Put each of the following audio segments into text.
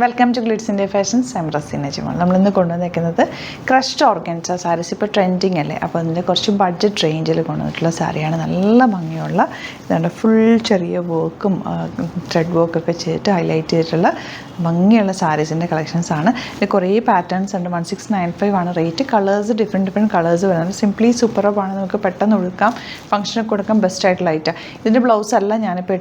Welcome to Glitz India fashions. I'm Raseena Jamal. നമ്മളിന്ന് കൊണ്ടുവന്നിരിക്കുന്നത് crushed organza saris. ഇപ്പോൾ ട്രെൻഡിങ് അല്ലേ, അപ്പോൾ അതിൻ്റെ കുറച്ച് ബഡ്ജറ്റ് റേഞ്ചിൽ കൊണ്ടുവന്നിട്ടുള്ള സാരിയാണ്. നല്ല ഭംഗിയുള്ള ഇതുണ്ട്, ഫുൾ ചെറിയ വർക്കും ത്രെഡ് വർക്കൊക്കെ ചെയ്തിട്ട് ഹൈലൈറ്റ് ചെയ്തിട്ടുള്ള ഭംഗിയുള്ള സാരീസിൻ്റെ കളക്ഷൻസാണ്. ഇത് കുറേ പാറ്റേൺസ് ഉണ്ട്. 1695 ആണ് റേറ്റ്. കളേഴ്സ് ഡിഫറെൻറ്റ് കളേഴ്സ് വരുന്നത്. സിംപ്ലി സൂപ്പറാണ്, നമുക്ക് പെട്ടെന്ന് ഒഴുക്കാം, ഫംഗ്ഷനൊക്കെ കൊടുക്കാം. ബെസ്റ്റ് ആയിട്ടുള്ള ഐറ്റം. ഇതിൻ്റെ ബ്ലൗസ് അല്ല ഞാനിപ്പോൾ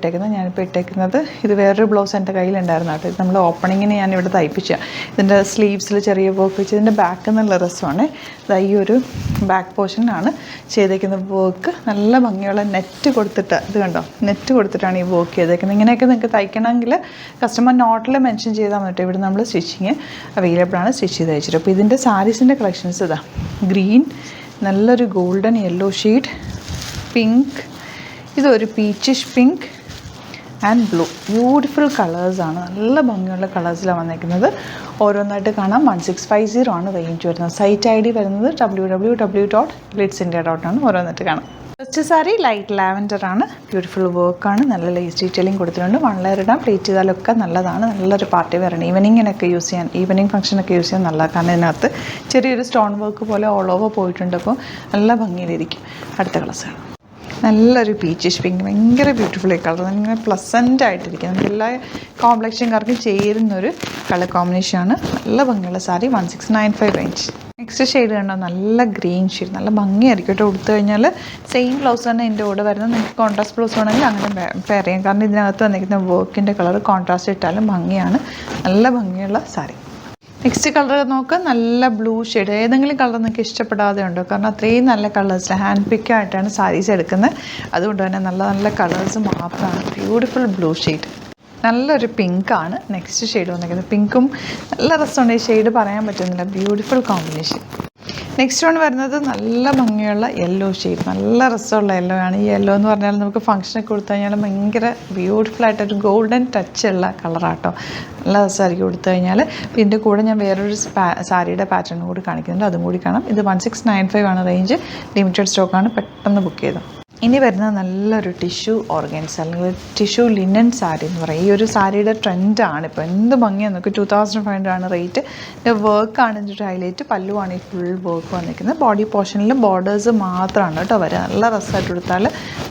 ഇട്ടേക്കുന്നത്. ഇത് വേറൊരു ബ്ലൗസ് എൻ്റെ കയ്യിലുണ്ടായിരുന്നു കേട്ടോ. ഇത് നമ്മൾ ഓപ്പണിങ്ങിന് ഞാനിവിടെ തയ്പ്പിച്ച. ഇതിൻ്റെ സ്ലീവ്സിൽ ചെറിയ വർക്ക് വെച്ച് ഇതിൻ്റെ ബാക്ക് എന്നുള്ള രസമാണ്. ഈ ഒരു ബാക്ക് പോർഷനാണ് ചെയ്തേക്കുന്ന വർക്ക്. നല്ല ഭംഗിയുള്ള നെറ്റ് കൊടുത്തിട്ട്, ഇത് കണ്ടോ, നെറ്റ് കൊടുത്തിട്ടാണ് ഈ വർക്ക് ചെയ്തേക്കുന്നത്. ഇങ്ങനെയൊക്കെ നിങ്ങൾക്ക് തയ്ക്കണമെങ്കിൽ കസ്റ്റമർ നോട്ടിൽ മെൻഷൻ ചെയ്താൽ മതി. ഇവിടെ നമ്മൾ സ്റ്റിച്ചിങ് അവൈലബിൾ ആണ്, സ്റ്റിച്ച് ചെയ്ത് അയച്ചിട്ട്. അപ്പോൾ ഇതിൻ്റെ സാരീസിൻ്റെ കളക്ഷൻസ് ഇതാ. ഗ്രീൻ, നല്ലൊരു ഗോൾഡൻ യെല്ലോ ഷെയ്ഡ്, പിങ്ക്, ഇതൊരു peachish pink and blue. Beautiful കളേഴ്സാണ്, നല്ല ഭംഗിയുള്ള കളേഴ്സിലാണ് വന്നിരിക്കുന്നത്. ഓരോന്നായിട്ട് കാണാം. 1650 ആണ് റേഞ്ച് വരുന്നത്. സൈറ്റ് ID വരുന്നത് www.glitzindia.com. ഓരോന്നായിട്ട് കാണാം. ഫസ്റ്റ് സാരി ലൈറ്റ് ലാവൻഡർ ആണ്. ബ്യൂട്ടിഫുൾ വർക്കാണ്, നല്ല ലേസ് ഡീറ്റെയിലിംഗ് കൊടുത്തിട്ടുണ്ട്. 1 ലെയർ ഇടാം, പ്ലേറ്റ് ചെയ്താലൊക്കെ നല്ലതാണ്. നല്ലൊരു പാർട്ടി വെയറാണ്. ഈവനിങ്ങിനൊക്കെ യൂസ് ചെയ്യാൻ, ഈവനിങ് ഫംഗ്ഷനൊക്കെ യൂസ് ചെയ്യാൻ നല്ലതാണ്. കാരണം ഇതിനകത്ത് ചെറിയൊരു സ്റ്റോൺ വർക്ക് പോലെ ഓൾ ഓവർ പോയിട്ടുണ്ട്. അപ്പോൾ നല്ല ഭംഗിയിലിരിക്കും. അടുത്ത കളേഴ്സാണ് നല്ലൊരു പീച്ചിഷ് പിങ്ക്. ഭയങ്കര ബ്യൂട്ടിഫുൾ കളർ, ഇങ്ങനെ പ്ലസൻ്റ് ആയിട്ടിരിക്കും. നമുക്ക് എല്ലാ കോംപ്ലക്ഷൻകാർക്കും ചേരുന്നൊരു കളർ കോമ്പിനേഷനാണ്. നല്ല ഭംഗിയുള്ള സാരി. 1695 റേഞ്ച്. നെക്സ്റ്റ് ഷെയ്ഡ് കണ്ടോ, നല്ല ഗ്രീൻ ഷെയ്ഡ്. നല്ല ഭംഗിയായിരിക്കും കേട്ടോ. കൊടുത്തു കഴിഞ്ഞാൽ സെയിം ബ്ലൗസ് തന്നെ എൻ്റെ കൂടെ വരുന്നത്. നിങ്ങൾക്ക് കോൺട്രാസ്റ്റ് ബ്ലൗസ് വേണമെങ്കിൽ അങ്ങനെ പെയർ ചെയ്യാം. കാരണം ഇതിനകത്ത് വന്നിരിക്കുന്ന വർക്കിൻ്റെ കളർ കോൺട്രാസ്റ്റ് ഇട്ടാലും ഭംഗിയാണ്. നല്ല ഭംഗിയുള്ള സാരി. നെക്സ്റ്റ് കളർ നോക്കുക, നല്ല ബ്ലൂ ഷെയ്ഡ്. ഏതെങ്കിലും കളർ നിങ്ങൾക്ക് ഇഷ്ടപ്പെടാതെ ഉണ്ടോ? കാരണം അത്രയും നല്ല കളേഴ്സിൽ ഹാൻഡ് പിക്കായിട്ടാണ് സാരീസ് എടുക്കുന്നത്. അതുകൊണ്ട് തന്നെ നല്ല നല്ല കളേഴ്സ് മാത്രമാണ്. Beautiful blue shade. നല്ലൊരു പിങ്കാണ് നെക്സ്റ്റ് ഷെയ്ഡ് വന്നിരിക്കുന്നത്. പിങ്കും നല്ല രസമുണ്ട്. ഈ ഷെയ്ഡ് പറയാൻ പറ്റുന്നില്ല. Beautiful combination. നെക്സ്റ്റ് വൺ വരുന്നത് നല്ല ഭംഗിയുള്ള യെല്ലോ ഷെയ്ഡ്. നല്ല രസമുള്ള യെല്ലോ ആണ്. ഈ യെല്ലോ എന്ന് പറഞ്ഞാൽ നമുക്ക് ഫംഗ്ഷനൊക്കെ കൊടുത്തു കഴിഞ്ഞാൽ ഭയങ്കര ബ്യൂട്ടിഫുള്ളായിട്ടൊരു ഗോൾഡൻ ടച്ചുള്ള കളറാട്ടോ. നല്ല രസമായിരിക്കും കൊടുത്തു കഴിഞ്ഞാൽ. ഇതിൻ്റെ കൂടെ ഞാൻ വേറൊരു സാരിയുടെ പാറ്റേൺ കൂടി കാണിക്കുന്നുണ്ട്, അതും കൂടി കാണാം. ഇത് 1695 ആണ് റേഞ്ച്. ലിമിറ്റഡ് സ്റ്റോക്കാണ്, പെട്ടെന്ന് ബുക്ക് ചെയ്തു. ഇനി വരുന്നത് നല്ലൊരു ടിഷ്യൂ ഓർഗൻസ് അല്ലെങ്കിൽ ടിഷ്യൂ ലിനൻ സാരി എന്ന് പറയും. ഈ ഒരു സാരിയുടെ ട്രെൻഡാണ് ഇപ്പോൾ. എന്ത് ഭംഗിയാണ് നമുക്ക്. 2500 ആണ് റേറ്റ്. വർക്കാണ് ഇതിൻ്റെ ഹൈലൈറ്റ്. പല്ലുവാണ് ഈ ഫുൾ വർക്ക് വന്നിരിക്കുന്നത്. ബോഡി പോർഷനിൽ ബോർഡേഴ്സ് മാത്രമാണ് കേട്ടോ വരിക. നല്ല രസമായിട്ട് കൊടുത്താൽ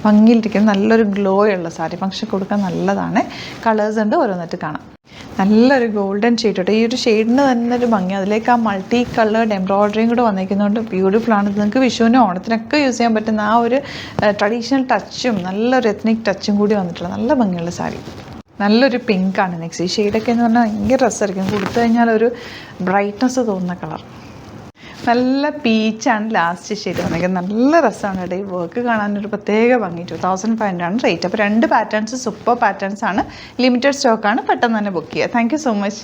ഭംഗിയിലിരിക്കുന്നത്. നല്ലൊരു ഗ്ലോ ഉള്ള സാരി. ഫംഗ്ഷൻ കൊടുക്കാൻ നല്ലതാണ്. കളേഴ്സ് ഉണ്ട്, ഓരോന്നിട്ട് കാണാം. നല്ലൊരു ഗോൾഡൻ ഷെയ്ഡ് കേട്ടോ. ഈ ഒരു ഷെയ്ഡിന് തന്നെ ഒരു ഭംഗി. അതിലേക്ക് ആ മൾട്ടി കളേർഡ് എംബ്രോയ്ഡറിയും കൂടെ വന്നിരിക്കുന്നതുകൊണ്ട് ബ്യൂട്ടിഫുള്ളാണ്. നിങ്ങൾക്ക് വിഷുവിനും ഓണത്തിനൊക്കെ യൂസ് ചെയ്യാൻ പറ്റുന്ന ആ ഒരു ട്രഡീഷണൽ ടച്ചും നല്ലൊരു എത്നിക് ടച്ചും കൂടി വന്നിട്ടുള്ള നല്ല ഭംഗിയുള്ള സാരി. നല്ലൊരു പിങ്കാണ് നെക്സ്റ്റ്. ഈ ഷെയ്ഡൊക്കെ എന്ന് പറഞ്ഞാൽ ഭയങ്കര രസമായിരിക്കും. കൊടുത്തു കഴിഞ്ഞാൽ ഒരു ബ്രൈറ്റ്നസ് തോന്നുന്ന കളർ. നല്ല പീച്ചാണ് ലാസ്റ്റ് ഷെയ്ഡ് വന്നിരിക്കുന്നത്. നല്ല രസമാണ് കേട്ടോ. ഈ വർക്ക് കാണാനൊരു പ്രത്യേക ഭംഗി. 2500 ആണ് റേറ്റ്. അപ്പോൾ 2 പാറ്റേൺസ് സൂപ്പർ പാറ്റേൺസ് ആണ്. ലിമിറ്റഡ് സ്റ്റോക്കാണ്, പെട്ടെന്ന് തന്നെ ബുക്ക് ചെയ്യുക. Thank you so much.